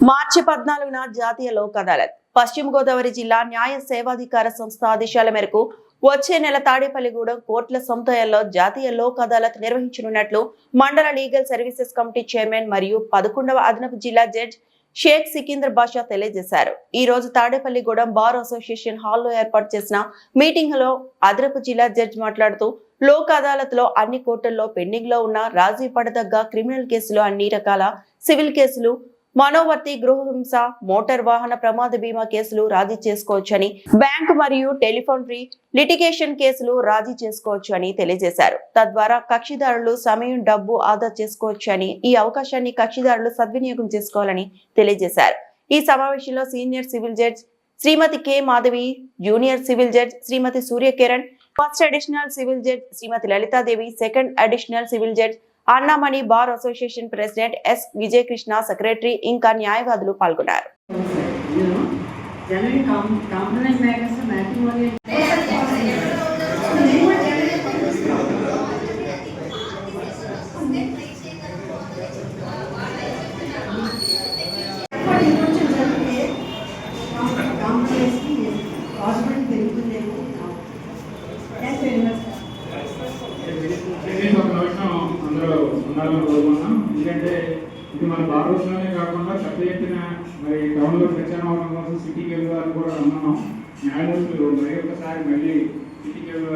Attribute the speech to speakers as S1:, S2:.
S1: మార్చి 14న జాతీయ లోక్ అదాలత్. పశ్చిమ గోదావరి జిల్లా న్యాయ సేవాధికార సంస్థ ఆదేశాల మేరకు వచ్చే నెల తాడేపల్లిగూడెం కోర్టుల సముదాయాల్లో జాతీయ లోక్ అదాలత్ నిర్వహించనున్నట్లు మండల లీగల్ సర్వీసెస్ కమిటీ చైర్మన్ మరియు 11వ అదనపు జిల్లా జడ్జి షేక్ సికిందర్ బాషా తెలియజేశారు. ఈ రోజు తాడేపల్లిగూడెం బార్ అసోసియేషన్ హాల్లో ఏర్పాటు చేసిన మీటింగ్ లో అదనపు జిల్లా జడ్జి మాట్లాడుతూ లోక్ అదాలత్ లో అన్ని కోర్టుల్లో పెండింగ్ లో ఉన్న రాజీ పడదగ్గ క్రిమినల్ కేసులు, అన్ని రకాల సివిల్ కేసులు, మనోవర్తి, గృహహింస, మోటార్ వాహన ప్రమాద బీమా కేసులు రాజీ చేసుకోవచ్చని, బ్యాంకు మరియు టెలిఫోన్ ఫ్రీ లిటిగేషన్ కేసులు రాజీ చేసుకోవచ్చు అని తెలియజేశారు. తద్వారా కక్షిదారులు సమయం, డబ్బు ఆదా చేసుకోవచ్చు అని, ఈ అవకాశాన్ని కక్షిదారులు సద్వినియోగం చేసుకోవాలని తెలియజేశారు. ఈ సమావేశంలో senior civil judge Shrimati K Madhavi, junior civil judge Shrimati Suryakiran, first additional civil judge Shrimati Lalitadevi, second additional civil judge Annamani, bar association president S Vijayakrishna, secretary ఇంకా న్యాయవాదులు పాల్గొన్నారు.
S2: ఎందుకంటే ఇది మన భారతదేశంలోనే కాకుండా పెద్ద ఎత్తున మరి టౌన్లో ప్రచారం అవడం కోసం సిటీకి వెళ్ళే వారు కూడా రమ్మన్నాం. న్యాయమూర్తులు మరి ఒకసారి మళ్ళీ సిటీకి వెళ్ళే